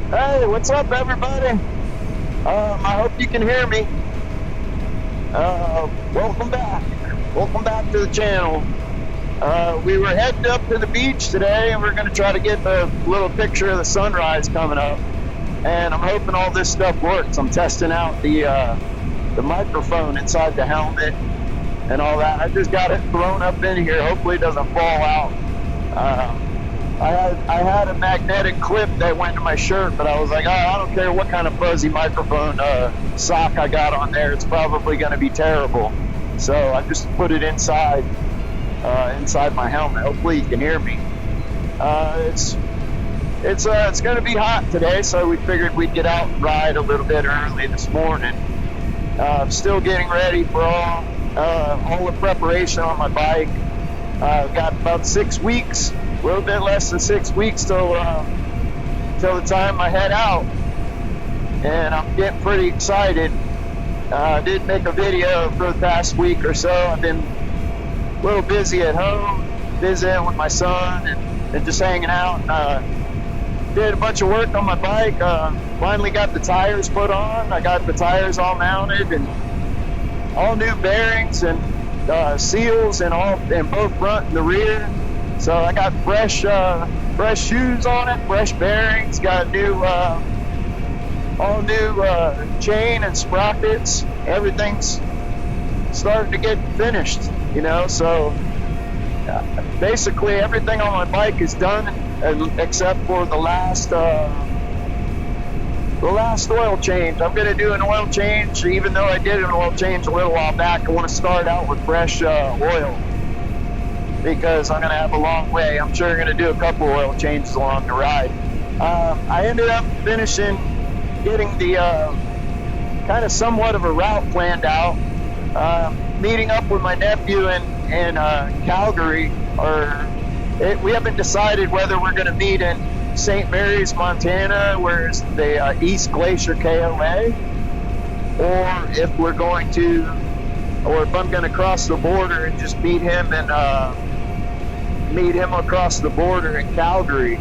Hey, what's up, everybody? I hope you can hear me. Welcome back. Welcome back to the channel. We were heading up to the beach today, and we're going to try to get a little picture of the sunrise coming up. And I'm hoping all this stuff works. I'm testing out the microphone inside the helmet and all that. I just got it thrown up in here. Hopefully it doesn't fall out. I had a magnetic clip that went to my shirt, but I was like, oh, I don't care what kind of fuzzy microphone sock I got on there. It's probably going to be terrible. So I just put it inside my helmet. Hopefully you can hear me. It's going to be hot today, so we figured we'd get out and ride a little bit early this morning. Still getting ready for all the preparation on my bike. I've got about 6 weeks. A little bit less than 6 weeks till the time I head out, and I'm getting pretty excited. I did make a video for the past week or so. I've been a little busy at home, visiting with my son and just hanging out. Did a bunch of work on my bike. Finally got the tires put on. I got the tires all mounted and all new bearings and seals in both front and the rear. So I got fresh shoes on it, fresh bearings, got all new chain and sprockets. Everything's starting to get finished, so basically everything on my bike is done except for the last oil change. I'm going to do an oil change. Even though I did an oil change a little while back, I want to start out with fresh oil, because I'm going to have a long way. I'm sure I'm going to do a couple oil changes along the ride. I ended up getting the kind of somewhat of a route planned out, meeting up with my nephew in Calgary. We haven't decided whether we're going to meet in St. Mary's, Montana, where it's the East Glacier KOA, or if I'm going to cross the border and just meet him across the border in Calgary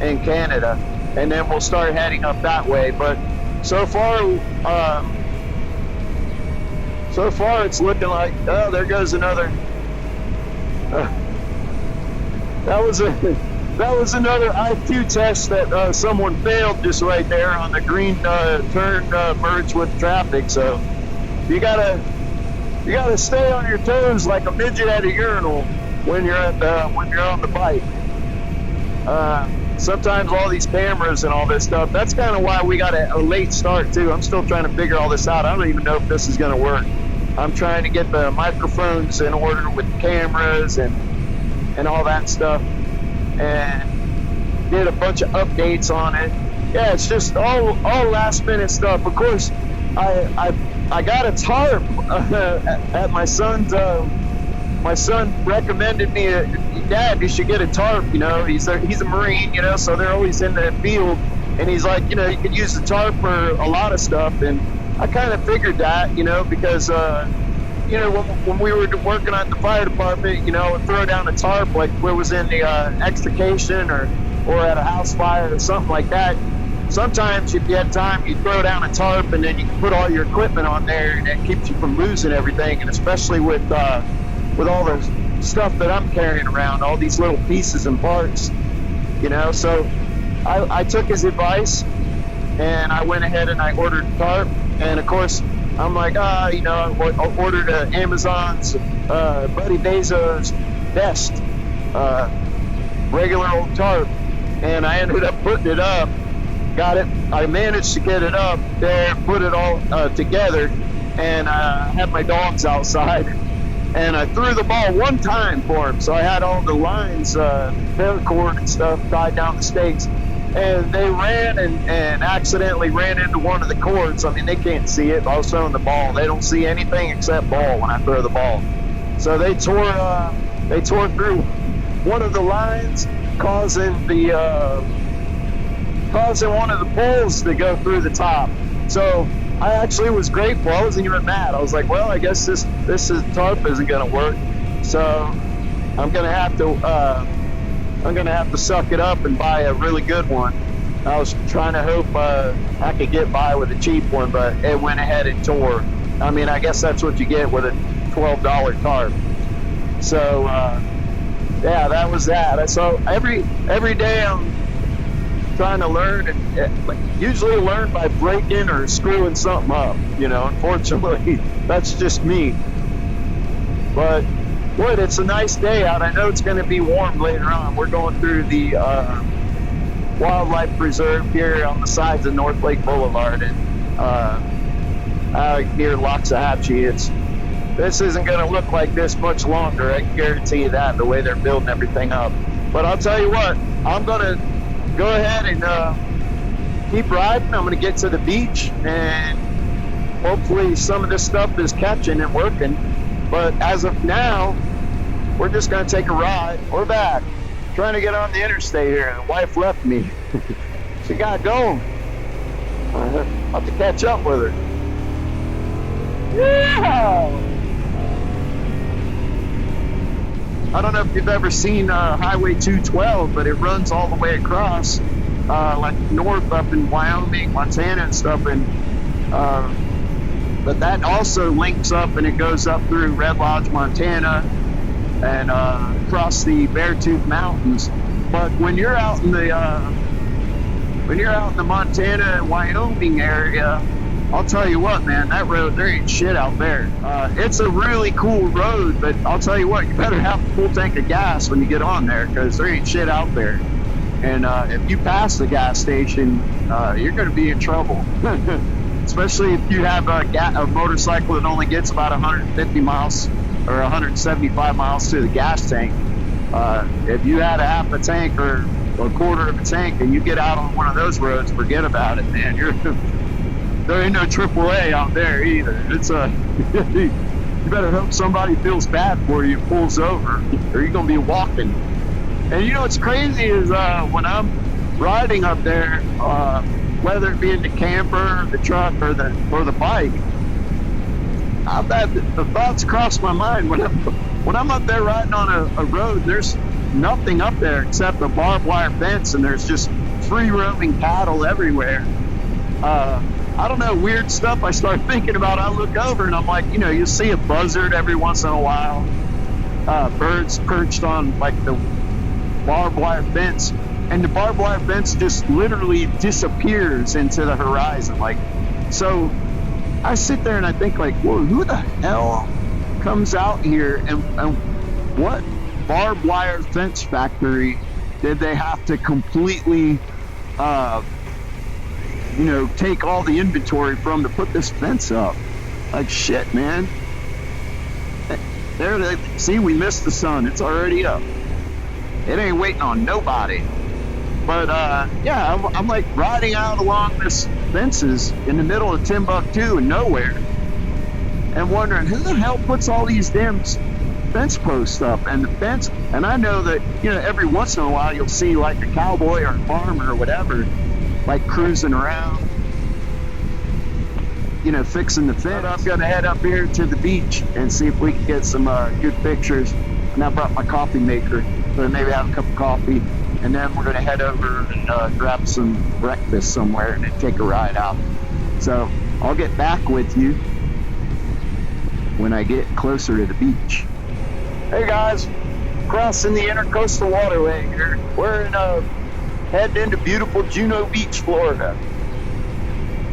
in Canada, and then we'll start heading up that way. But so far it's looking like, oh, there goes another that was another IQ test that someone failed just right there on the green turn merge with traffic. So you gotta stay on your toes like a midget at a urinal when you're on the bike. Sometimes all these cameras and all this stuff, that's kind of why we got a late start too. I'm still trying to figure all this out. I don't even know if this is going to work. I'm trying to get the microphones in order with the cameras and all that stuff, and did a bunch of updates on it. Yeah, it's just all last minute stuff. Of course, I got a tarp at my son's. My son recommended me, Dad, you should get a tarp. He's a Marine, so they're always in the field, and he's like, you could use the tarp for a lot of stuff. And I kind of figured that, because when we were working at the fire department, would throw down a tarp like where it was in the extrication or at a house fire or something like that. Sometimes if you had time, you throw down a tarp, and then you can put all your equipment on there, and it keeps you from losing everything. And especially with all the stuff that I'm carrying around, all these little pieces and parts, so I took his advice, and I went ahead and I ordered a tarp. And of course, I'm like, I ordered Amazon's Buddy Bezos' best regular old tarp, and I ended up putting it up. I managed to get it up there, put it all together, and I had my dogs outside, and I threw the ball one time for him. So I had all the lines, paracord and stuff tied down the stakes, and they ran and accidentally ran into one of the cords. I mean, they can't see it. I was throwing the ball. They don't see anything except ball when I throw the ball. So they tore through one of the lines, causing one of the poles to go through the top. So I actually was grateful. I wasn't even mad. I was like, well, I guess this tarp isn't going to work. So I'm gonna have to suck it up and buy a really good one. I was trying to hope I could get by with a cheap one, but it went ahead and tore. I mean, I guess that's what you get with a $12 tarp. So yeah, that was that. So every day I'm trying to learn, and usually learn by breaking or screwing something up. You know, unfortunately, that's just me. But boy, it's a nice day out. I know it's going to be warm later on. We're going through the wildlife preserve here on the sides of North Lake Boulevard, and near Loxahatchee. This isn't going to look like this much longer. I can guarantee you that, the way they're building everything up. But I'll tell you what, I'm going to go ahead and keep riding. I'm going to get to the beach, and hopefully some of this stuff is catching and working. But as of now, we're just going to take a ride. We're back. Trying to get on the interstate here. The wife left me. She got going. I'll have to catch up with her. Yeah! I don't know if you've ever seen Highway 212, but it runs all the way across, like north up in Wyoming, Montana and stuff. And but that also links up, and it goes up through Red Lodge, Montana, and across the Beartooth Mountains. But when you're out in the Montana and Wyoming area, I'll tell you what, man, that road, there ain't shit out there. It's a really cool road, but I'll tell you what, you better have a full tank of gas when you get on there, because there ain't shit out there. And if you pass the gas station, you're going to be in trouble. Especially if you have a motorcycle that only gets about 150 miles or 175 miles to the gas tank. If you had a half a tank or a quarter of a tank and you get out on one of those roads, forget about it, man. There ain't no AAA out there either. It's you better hope somebody feels bad for you and pulls over, or you're gonna be walking. And you know what's crazy is when I'm riding up there, whether it be in the camper, the truck, or the bike, I've had the thoughts cross my mind when I'm up there riding on a road. There's nothing up there except a barbed wire fence, and there's just free roaming cattle everywhere. I don't know, weird stuff I start thinking about. I look over and I'm like, you know, you see a buzzard every once in a while, birds perched on like the barbed wire fence, and the barbed wire fence just literally disappears into the horizon. Like, so I sit there and I think, like, well, who the hell comes out here, and what barbed wire fence factory did they have to completely take all the inventory from to put this fence up? Like, shit, man. There, see, we missed the sun. It's already up. It ain't waiting on nobody. But yeah, I'm like riding out along this fences in the middle of Timbuktu and nowhere, and wondering who the hell puts all these damn fence posts up. And the fence, and I know that, you know, every once in a while you'll see like a cowboy or a farmer or whatever, like cruising around, you know, fixing the fence. I'm gonna head up here to the beach and see if we can get some good pictures. And I brought my coffee maker, so maybe have a cup of coffee, and then we're gonna head over and grab some breakfast somewhere and then take a ride out. So I'll get back with you when I get closer to the beach. Hey guys, crossing the Intercoastal Waterway here. We're heading into beautiful Juno Beach, Florida.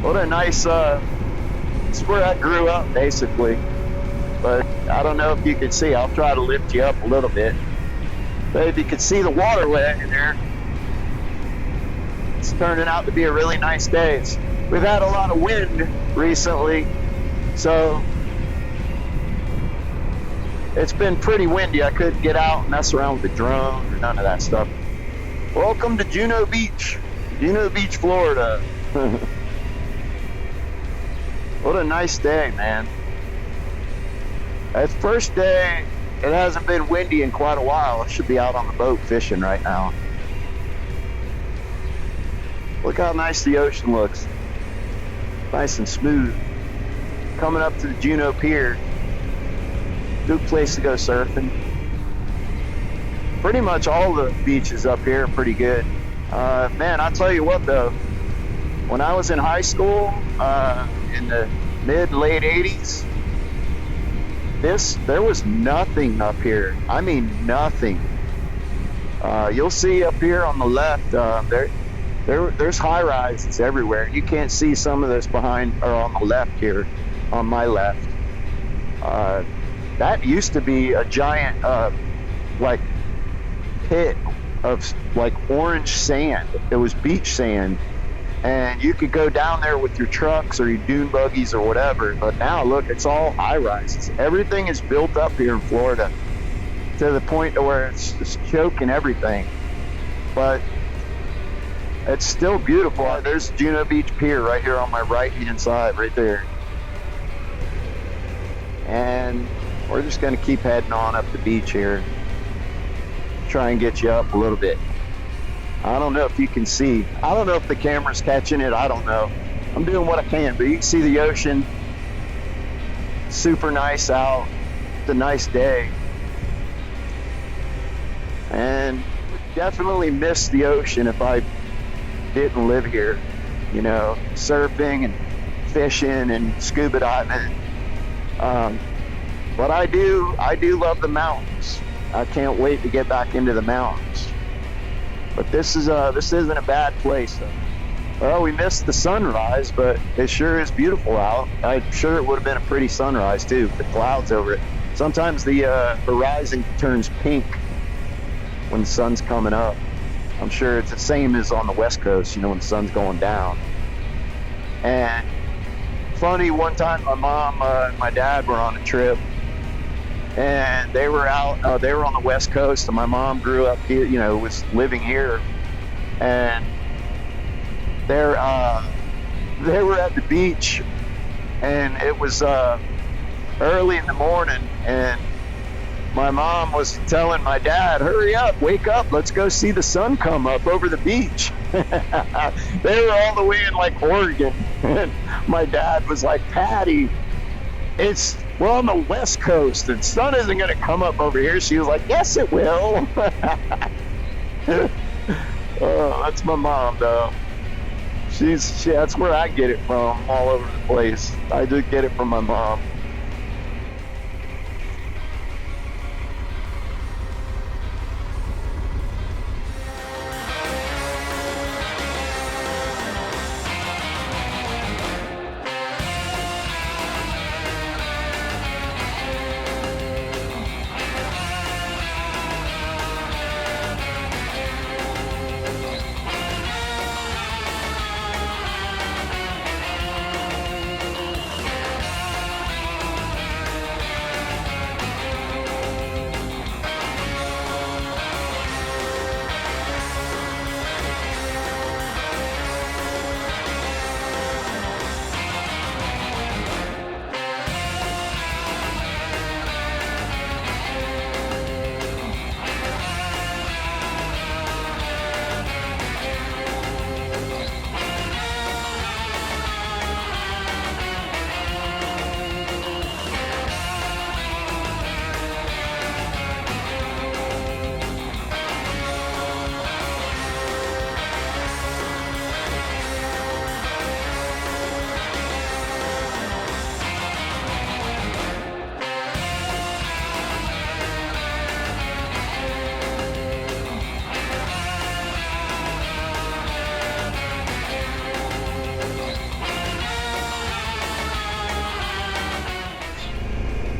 What a nice, it's where I grew up, basically. But I don't know if you can see. I'll try to lift you up a little bit. But if you can see the waterway in there, it's turning out to be a really nice day. We've had a lot of wind recently, so it's been pretty windy. I couldn't get out and mess around with the drone or none of that stuff. Welcome to Juno Beach, Florida. What a nice day, man. It's first day. It hasn't been windy in quite a while. I should be out on the boat fishing right now. Look how nice the ocean looks. Nice and smooth. Coming up to the Juno Pier. Good place to go surfing. Pretty much all the beaches up here are pretty good. Man, I'll tell you what though, when I was in high school, in the late 80s, there was nothing up here. I mean, nothing. You'll see up here on the left, there's high rises everywhere. You can't see some of this behind or on the left here, on my left. That used to be a giant, like pit of like orange sand. It was beach sand, and you could go down there with your trucks or your dune buggies or whatever. But now look, it's all high rises. Everything is built up here in Florida to the point to where it's just choking everything. But it's still beautiful. There's Juno Beach Pier right here on my right hand side, right there. And we're just going to keep heading on up the beach here. Try and get you up a little bit. I don't know if you can see. I don't know if the camera's catching it. I don't know. I'm doing what I can, but you can see the ocean. Super nice out. It's a nice day. And definitely miss the ocean if I didn't live here. You know, surfing and fishing and scuba diving. But I do love the mountains. I can't wait to get back into the mountains. But this isn't a bad place though. Well, we missed the sunrise, but it sure is beautiful out. I'm sure it would have been a pretty sunrise too, with the clouds over it. Sometimes the horizon turns pink when the sun's coming up. I'm sure it's the same as on the West Coast, you know, when the sun's going down. And funny, one time my mom and my dad were on a trip, and they were out, they were on the West Coast, and my mom grew up here, you know, was living here, and they were at the beach, and it was early in the morning, and my mom was telling my dad, hurry up, wake up, let's go see the sun come up over the beach. They were all the way in like Oregon, and my dad was like, Patty, we're on the West Coast, the sun isn't going to come up over here. She was like, yes, it will. Oh, that's my mom, though. That's where I get it from, all over the place. I just get it from my mom.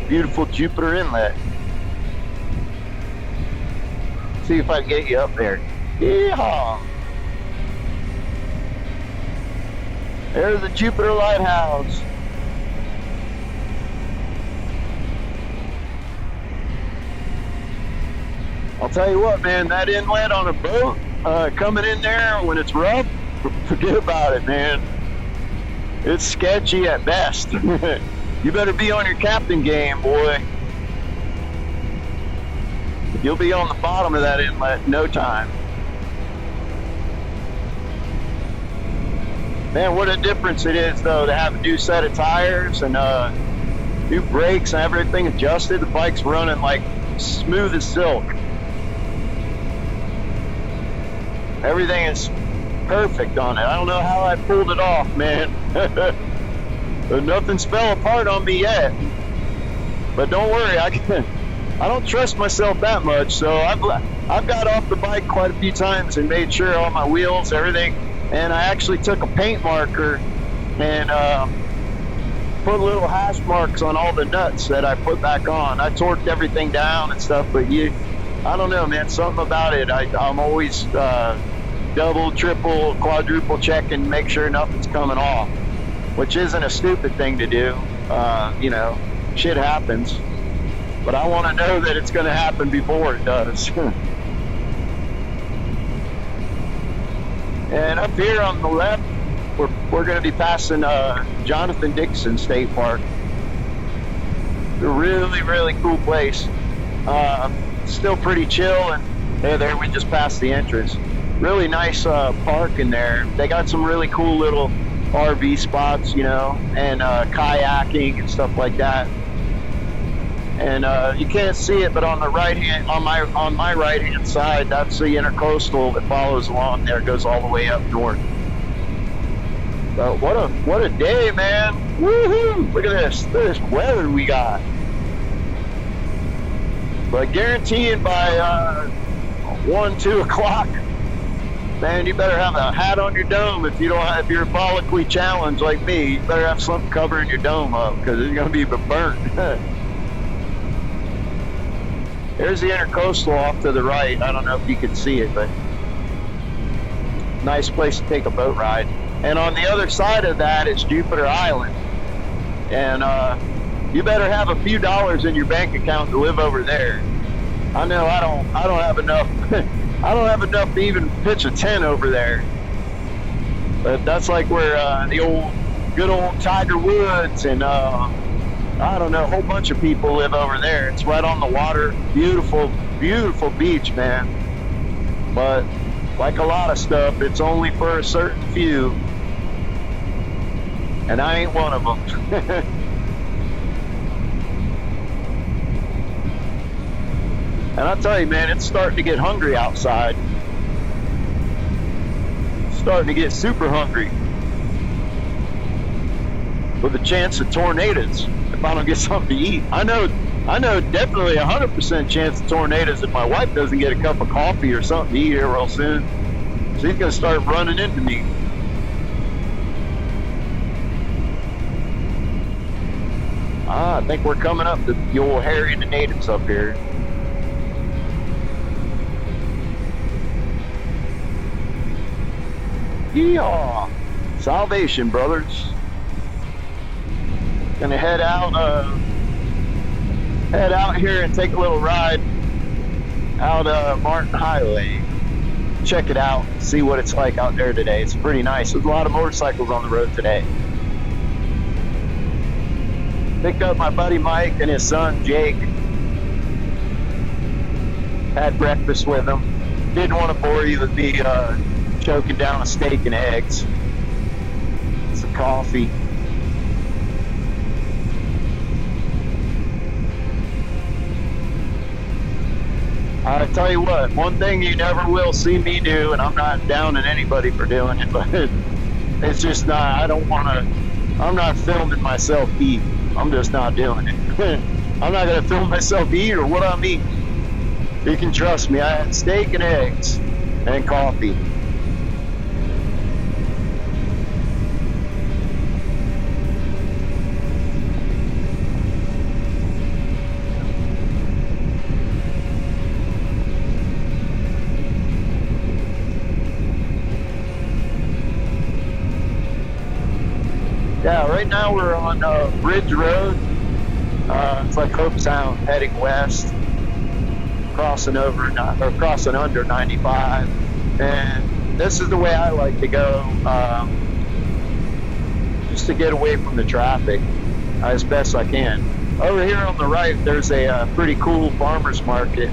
Beautiful Jupiter Inlet. See if I can get you up there. Yeehaw! There's the Jupiter Lighthouse. I'll tell you what, man, that inlet on a boat, coming in there when it's rough, forget about it, man. It's sketchy at best. You better be on your captain game, boy. You'll be on the bottom of that inlet in no time. Man, what a difference it is, though, to have a new set of tires and new brakes and everything adjusted. The bike's running like smooth as silk. Everything is perfect on it. I don't know how I pulled it off, man. But nothing's fell apart on me yet. But don't worry, I don't trust myself that much. So I've got off the bike quite a few times and made sure all my wheels, everything. And I actually took a paint marker and put little hash marks on all the nuts that I put back on. I torqued everything down and stuff, but I don't know, man, something about it. I'm always double, triple, quadruple checking, make sure nothing's coming off, which isn't a stupid thing to do. You know, shit happens, but I want to know that it's going to happen before it does. And up here on the left, we're going to be passing Jonathan Dixon State Park. It's a really, really cool place. Still pretty chill, and there we just passed the entrance. Really nice park in there. They got some really cool little RV spots, you know, and kayaking and stuff like that. And you can't see it, but on the right hand, on my right hand side, that's the intercoastal that follows along there, goes all the way up north. But what a day, man! Woohoo! Look at this weather we got. But guaranteeing by 1, 2 o'clock, man, you better have a hat on your dome. If you're bollically challenged like me, you better have something covering your dome up, because it's gonna be burnt. There's the intercoastal off to the right. I don't know if you can see it, but nice place to take a boat ride. And on the other side of that is Jupiter Island. And you better have a few dollars in your bank account to live over there. I know I don't have enough. I don't have enough to even pitch a tent over there. But that's like where the good old Tiger Woods and I don't know, a whole bunch of people live over there. It's right on the water. Beautiful, beautiful beach, man. But like a lot of stuff, it's only for a certain few. And I ain't one of them. And I'll tell you, man, it's starting to get hungry outside. It's starting to get super hungry. With a chance of tornadoes if I don't get something to eat. I know definitely 100% chance of tornadoes if my wife doesn't get a cup of coffee or something to eat here real soon. She's going to start running into me. I think we're coming up to the old Harry and the natives up here. Yeehaw! Salvation, brothers. Gonna head out here and take a little ride out Martin Highway. Check it out, see what it's like out there today. It's pretty nice. There's a lot of motorcycles on the road today. Picked up my buddy Mike and his son Jake. Had breakfast with them. Didn't want to bore you with me choking down a steak and eggs. Some coffee. I tell you what, one thing you never will see me do, and I'm not downing anybody for doing it, but it's just not, I'm not filming myself eat. I'm just not doing it. I'm not going to film myself eat or what I mean. You can trust me, I had steak and eggs and coffee. Yeah, right now we're on Bridge Road. It's like Hope Sound heading west, crossing under 95. And this is the way I like to go, just to get away from the traffic as best I can. Over here on the right, there's a pretty cool farmer's market.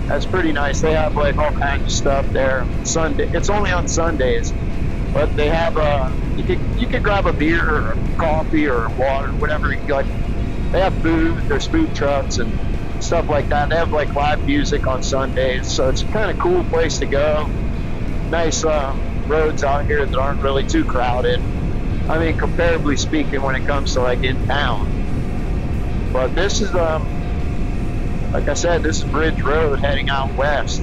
That's pretty nice. They have like all kinds of stuff there. Sunday, it's only on Sundays, but they have you could grab a beer or coffee or water, whatever you like. They have food. There's food trucks, and stuff like that. They have like live music on Sundays, so it's a kind of cool place to go. Nice roads out here that aren't really too crowded. I mean, comparably speaking, when it comes to like in town. But this is like I said, this is Bridge Road heading out west.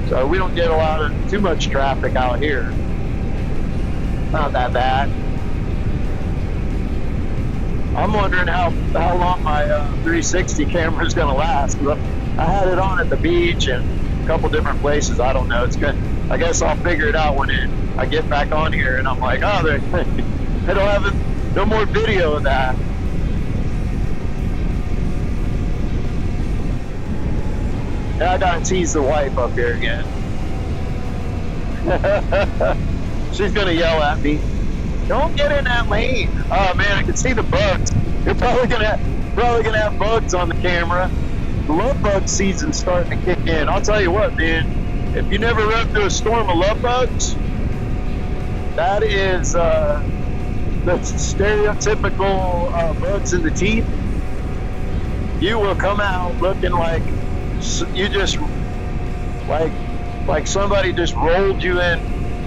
So we don't get too much traffic out here. Not that bad. I'm wondering how long my 360 camera is going to last. I had it on at the beach and a couple different places. I don't know. It's good. I guess I'll figure it out when I get back on here and I'm like, oh, they don't have no more video of that. Yeah, I gotta tease the wife up here again. She's gonna yell at me. Don't get in that lane. Oh man, I can see the bugs. You're probably gonna have bugs on the camera. The love bug season's starting to kick in. I'll tell you what, man. If you never run through a storm of love bugs, that is the stereotypical bugs in the teeth. You will come out looking like you just like somebody just rolled you in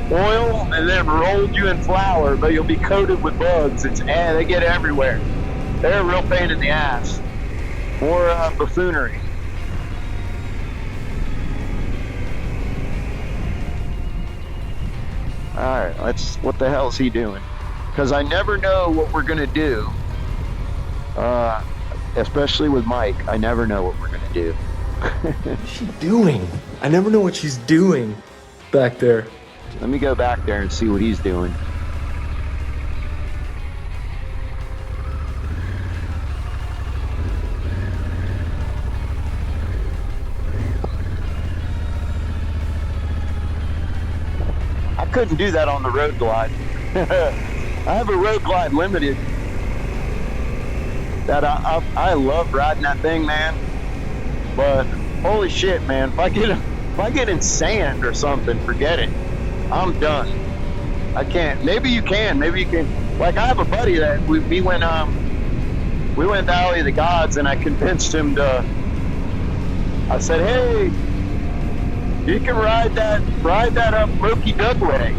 oil and then rolled you in flour, but you'll be coated with bugs. They get everywhere. They're a real pain in the ass. More buffoonery. Alright, what the hell is he doing? Because I never know what we're gonna do. Especially with Mike, I never know what we're gonna do. What's she doing? I never know what she's doing back there. Let me go back there and see what he's doing. I couldn't do that on the Road Glide. I have a Road Glide Limited that I love riding that thing, man. But holy shit, man! If I get in sand or something, forget it. I'm done. I can't. Maybe you can. Like I have a buddy that we went to Valley of the Gods, and I convinced him to. I said, hey, you can ride that up Loki Dugway.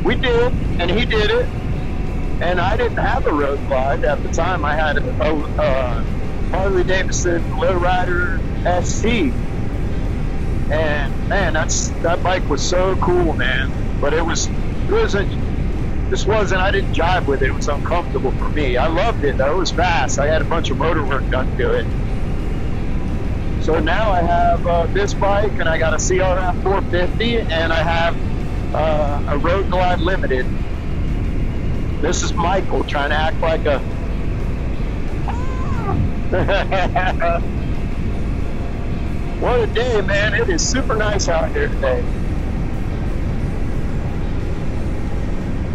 We did, and he did it. And I didn't have a Road Glide at the time. I had a Harley Davidson Lowrider ST, and man, that bike was so cool, man. But I didn't jive with it. It was uncomfortable for me. I loved it though. It was fast. I had a bunch of motor work done to it. So now I have this bike, and I got a CRF 450, and I have a Road Glide Limited. This is Michael trying to act like a what a day, man. It is super nice out here today.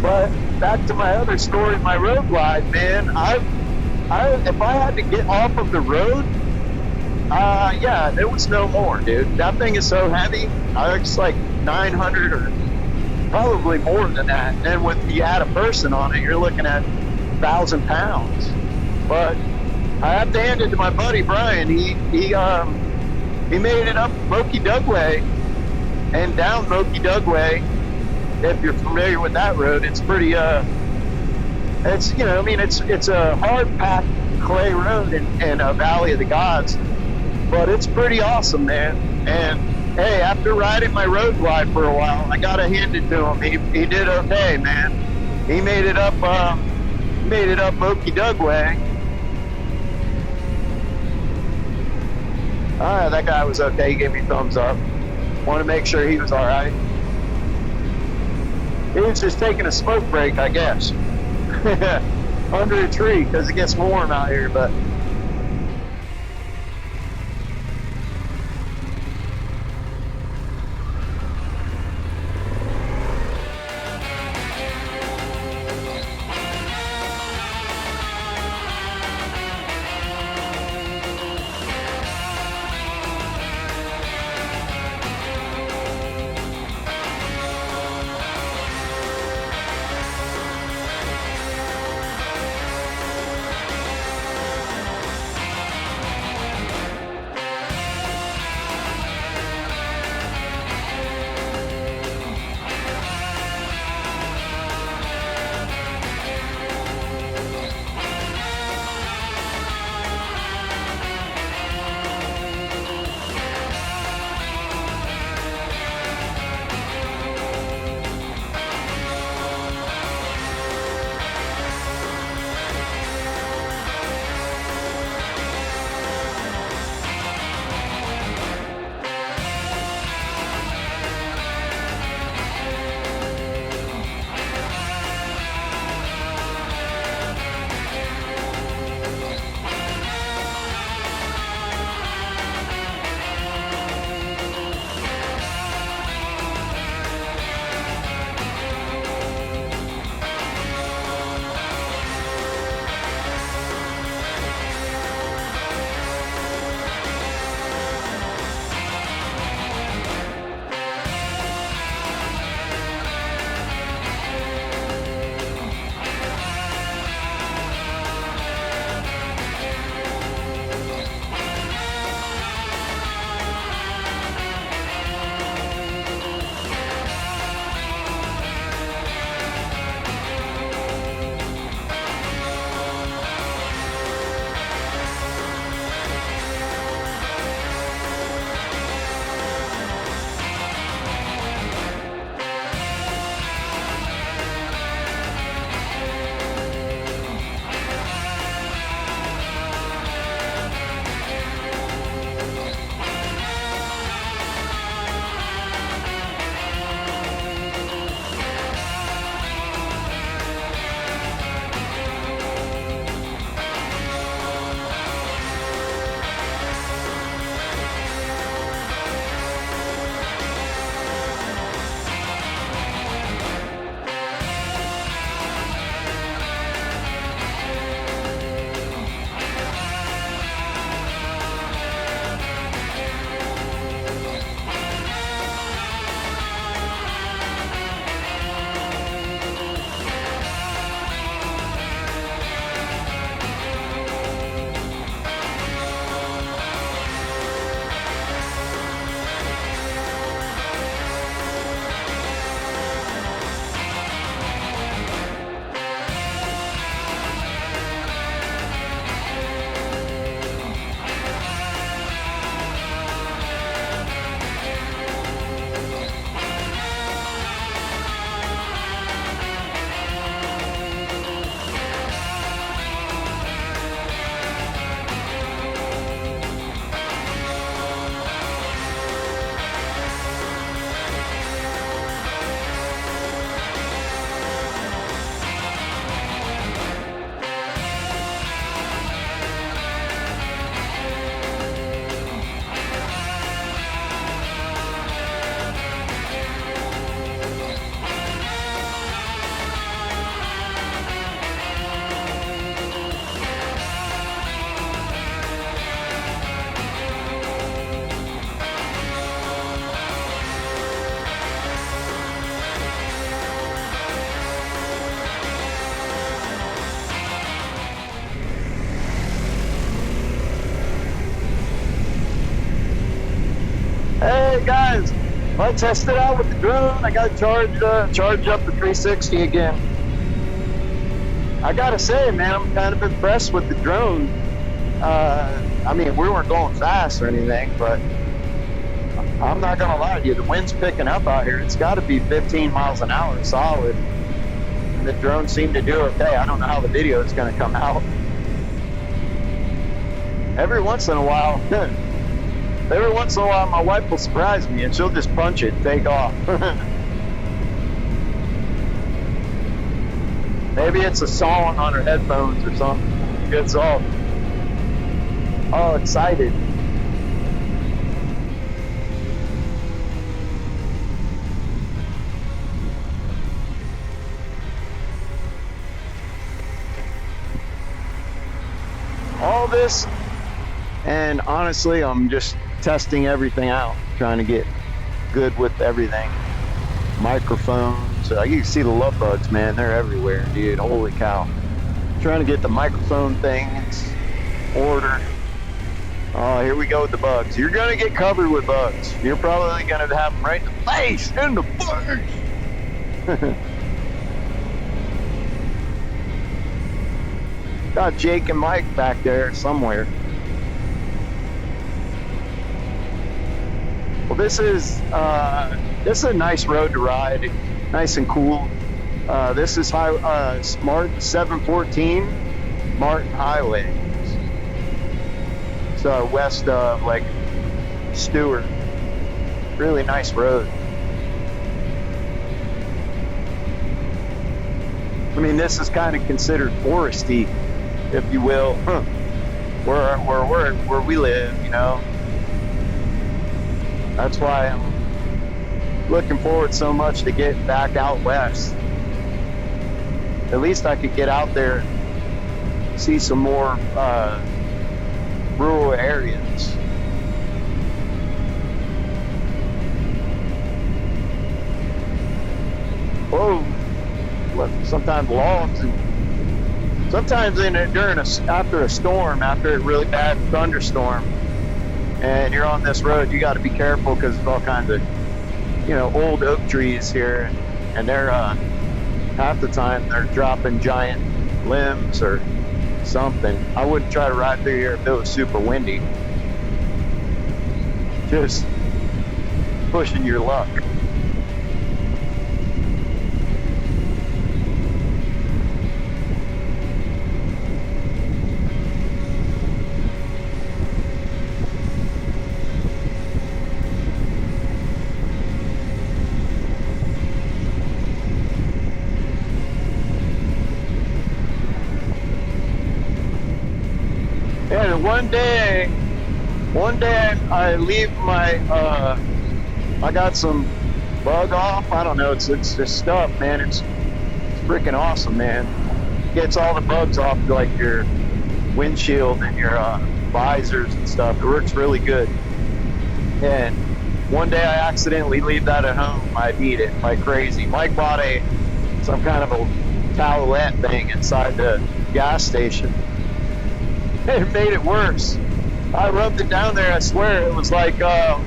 But back to my other story, my Road Glide, man. If I had to get off of the road, yeah, there was no more, dude. That thing is so heavy. It's like 900 or probably more than that. And when you add a person on it, you're looking at 1,000 pounds. But I have to hand it to my buddy Brian. He made it up Moki Dugway and down Moki Dugway. If you're familiar with that road, it's pretty it's a hard packed clay road in Valley of the Gods, but it's pretty awesome, man. And hey, after riding my Road Glide for a while, I gotta hand it to him. He did okay, man. He made it up Moki Dugway. That guy was okay. He gave me a thumbs up. Want to make sure he was all right. He was just taking a smoke break, I guess, under a tree because it gets warm out here. But I tested out with the drone. I got charged up to 360 again. I gotta say, man, I'm kind of impressed with the drone. I mean, we weren't going fast or anything, but I'm not gonna lie to you, the wind's picking up out here. It's got to be 15 miles an hour solid. And the drone seemed to do okay. I don't know how the video is gonna come out. Every once in a while, my wife will surprise me and she'll just punch it and take off. Maybe it's a song on her headphones or something. Gets all excited. All this, and honestly, I'm just testing everything out, trying to get good with everything. Microphones, you can see the love bugs, man, they're everywhere, dude. Holy cow. Trying to get the microphone things ordered. Oh, here we go with the bugs. You're gonna get covered with bugs. You're probably gonna have them right in the face, in the face. Got Jake and Mike back there somewhere. Well, this is a nice road to ride, nice and cool. This is Smart 714 Martin Highway. It's west of like Stewart. Really nice road. I mean, this is kind of considered foresty, if you will, where we live, you know. That's why I'm looking forward so much to get back out west. At least I could get out there and see some more rural areas. Whoa! Sometimes logs, and sometimes after a storm, after a really bad thunderstorm, and you're on this road, you got to be careful because there's all kinds of, old oak trees here, and they're half the time they're dropping giant limbs or something. I wouldn't try to ride through here if it was super windy. Just pushing your luck. And one day I leave my, I got some bug off. I don't know. It's this stuff, man. It's freaking awesome, man. Gets all the bugs off like your windshield and your visors and stuff. It works really good. And one day I accidentally leave that at home. I need it like crazy. Mike bought some kind of a towelette thing inside the gas station. It made it worse. I rubbed it down there. I swear it was like I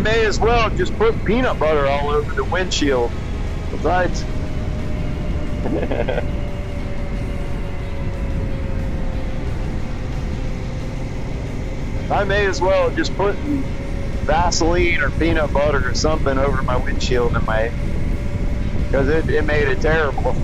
may as well just put peanut butter all over the windshield. Besides, I may as well just put Vaseline or peanut butter or something over my windshield because it made it terrible.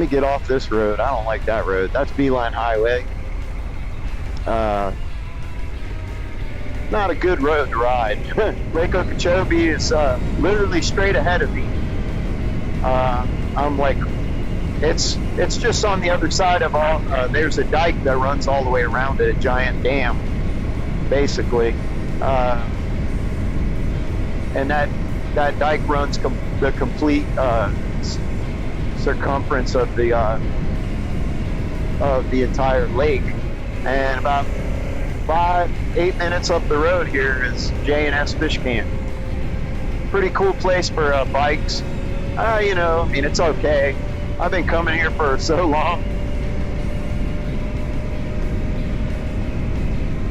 me get off this road. I don't like that road. That's Beeline Highway. Not a good road to ride. Lake Okeechobee is literally straight ahead of me. I'm like, it's just on the other side of all. There's a dike that runs all the way around it, a giant dam, basically, and that dike runs the complete circumference of the entire lake. And about 5-8 minutes up the road here is J&S Fish Camp. Pretty cool place for bikes. You know, I mean, it's okay. I've been coming here for so long.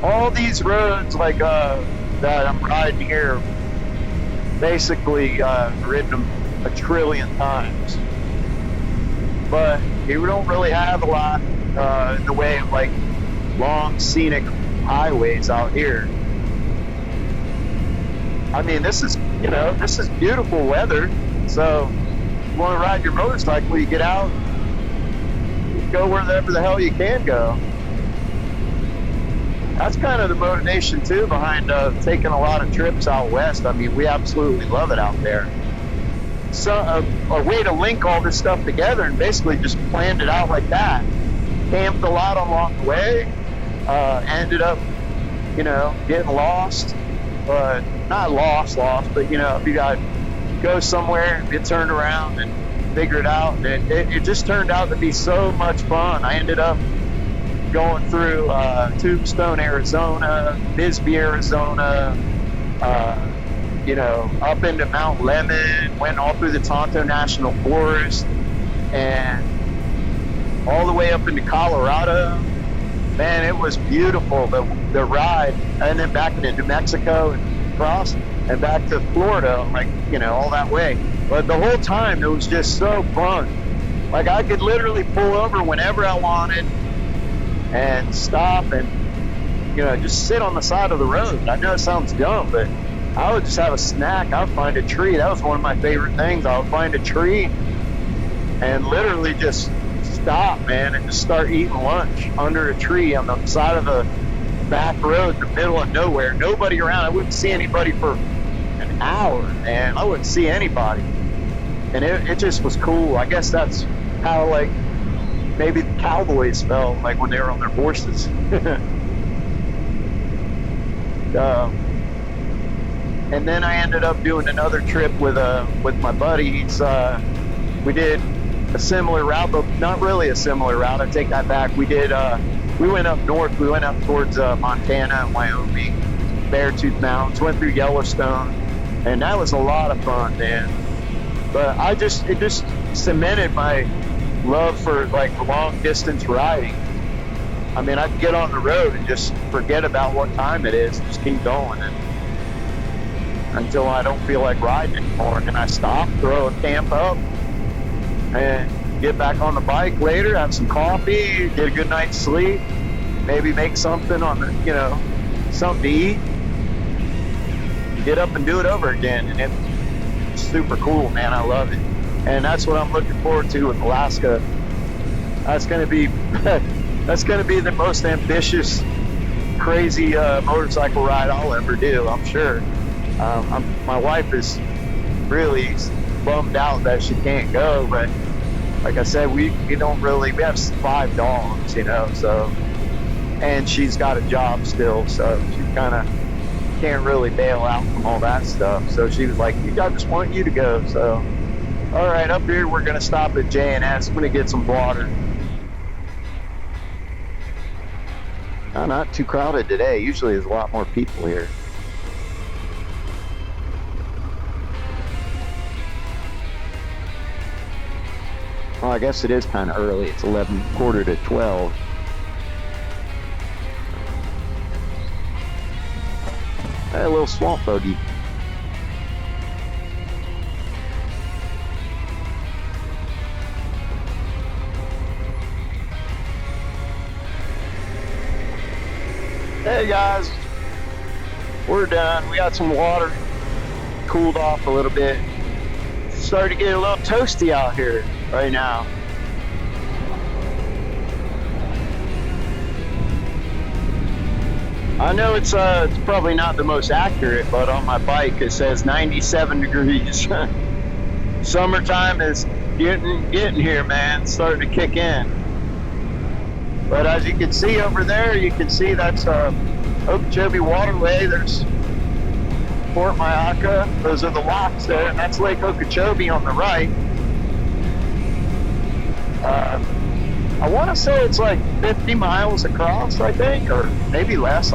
All these roads, like that I'm riding here, basically ridden them a trillion times. But you don't really have a lot in the way of like long scenic highways out here. I mean, this is beautiful weather. So you want to ride your motorcycle, you get out, you go wherever the hell you can go. That's kind of the motivation too behind taking a lot of trips out west. I mean, we absolutely love it out there. So a way to link all this stuff together, and basically just planned it out like that. Camped a lot along the way. Ended up, getting lost. But not lost, but if you got go somewhere, get turned around and figure it out. And it just turned out to be so much fun. I ended up going through Tombstone, Arizona, Bisbee, Arizona, up into Mount Lemmon, went all through the Tonto National Forest, and all the way up into Colorado. Man, it was beautiful, the ride, and then back into New Mexico and across and back to Florida, like, all that way. But the whole time, it was just so fun. Like, I could literally pull over whenever I wanted and stop and, just sit on the side of the road. I know it sounds dumb, but I would just have a snack. I would find a tree. That was one of my favorite things. I would find a tree and literally just stop, man, and just start eating lunch under a tree on the side of the back road in the middle of nowhere. Nobody around. I wouldn't see anybody for an hour, man. I wouldn't see anybody. And it just was cool. I guess that's how, like, maybe the cowboys felt like when they were on their horses. And then I ended up doing another trip with my buddies. We did a similar route, but not really a similar route. I take that back. We went up north. We went up towards Montana and Wyoming, Beartooth Mountains, went through Yellowstone, and that was a lot of fun, man. But it just cemented my love for like long distance riding. I mean, I could get on the road and just forget about what time it is, just keep going until I don't feel like riding anymore. And I stop, throw a camp up, and get back on the bike later, have some coffee, get a good night's sleep, maybe make something on the, something to eat, get up and do it over again. And it's super cool, man. I love it. And that's what I'm looking forward to with Alaska. That's going to be the most ambitious, crazy motorcycle ride I'll ever do, I'm sure. My wife is really bummed out that she can't go, but like I said, we have 5 dogs, so, and she's got a job still, so she kind of can't really bail out from all that stuff. So she was like, I just want you to go. So, all right, up here, we're going to stop at J&S. I'm going to get some water. Not too crowded today. Usually there's a lot more people here. Well, I guess it is kind of early. It's 11, quarter to 12. Hey, a little swamp buggy. Hey guys, we're done. We got some water, cooled off a little bit. Starting to get a little toasty out here right now. I know it's probably not the most accurate, but on my bike it says 97 degrees. Summertime is getting here, man. It's starting to kick in. But as you can see over there, you can see that's Okeechobee Waterway. There's Fort Myakka. Those are the locks there, and that's Lake Okeechobee on the right. I want to say it's like 50 miles across, I think, or maybe less.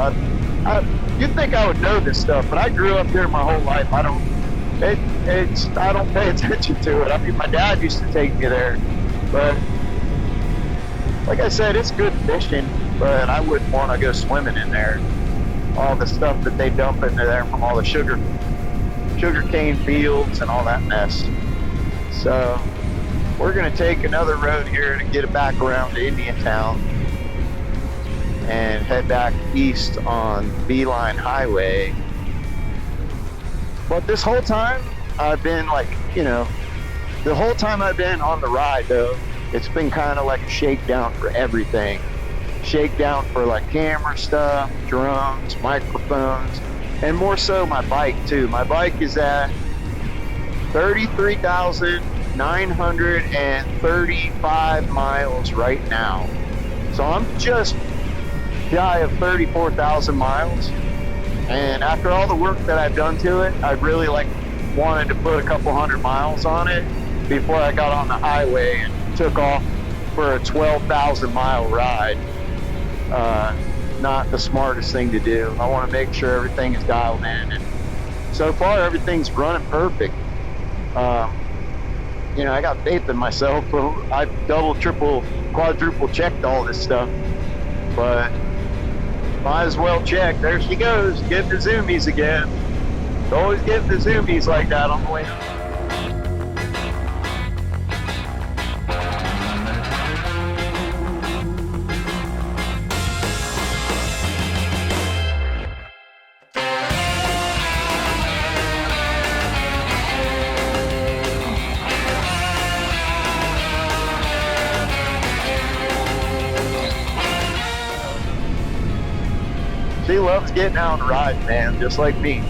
You'd think I would know this stuff, but I grew up here my whole life. I don't pay attention to it. I mean, my dad used to take me there, but like I said, it's good fishing, but I wouldn't want to go swimming in there. All the stuff that they dump into there from all the sugar cane fields and all that mess. So we're going to take another road here to get it back around to Indiantown and head back east on Beeline Highway. But this whole time I've been the whole time I've been on the ride though, it's been kind of like a shakedown for everything. Shakedown for like camera stuff, drones, microphones, and more so my bike too. My bike is at 33,935 miles right now. So I'm just shy of 34,000 miles. And after all the work that I've done to it, I really wanted to put a couple hundred miles on it before I got on the highway and took off for a 12,000 mile ride. Not the smartest thing to do. I want to make sure everything is dialed in, and so far everything's running perfect. I got faith in myself. I've double, triple, quadruple checked all this stuff, but might as well check. There she goes, getting the zoomies again. Always getting the zoomies like that on the way home. She loves getting out on rides, man, just like me.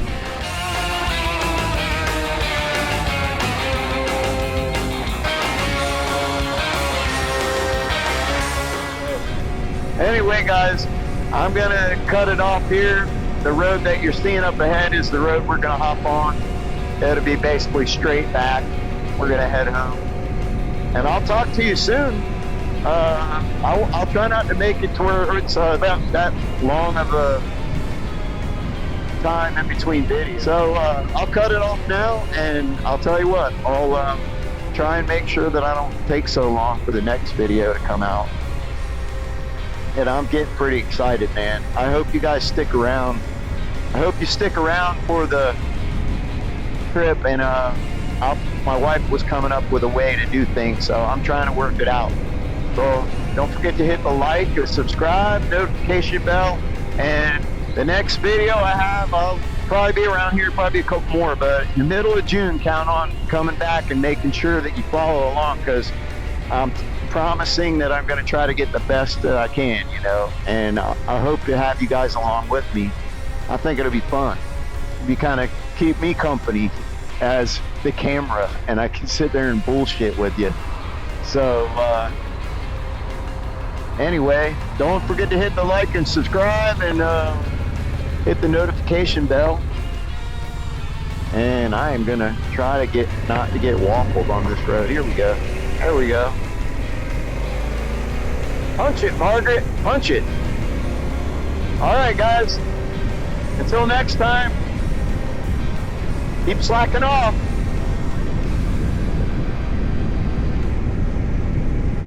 Anyway, guys, I'm gonna cut it off here. The road that you're seeing up ahead is the road we're gonna hop on. It'll be basically straight back. We're gonna head home, and I'll talk to you soon. I'll try not to make it to where it's that long of a time in between videos. So I'll cut it off now, and I'll tell you what, I'll try and make sure that I don't take so long for the next video to come out. And I'm getting pretty excited, man. I hope you guys stick around. I hope you stick around for the trip, and my wife was coming up with a way to do things, so I'm trying to work it out. So don't forget to hit the like, subscribe, notification bell, and the next video I have, I'll probably be around here, probably a couple more, but in the middle of June, count on coming back and making sure that you follow along, because I'm promising that I'm going to try to get the best that I can, and I hope to have you guys along with me. I think it'll be fun. You kind of keep me company as the camera, and I can sit there and bullshit with you. So, anyway, don't forget to hit the like and subscribe, and hit the notification bell. And I am gonna try to not to get waffled on this road. Here we go. There we go. Punch it, Margaret. Punch it. All right, guys. Until next time, keep slacking off.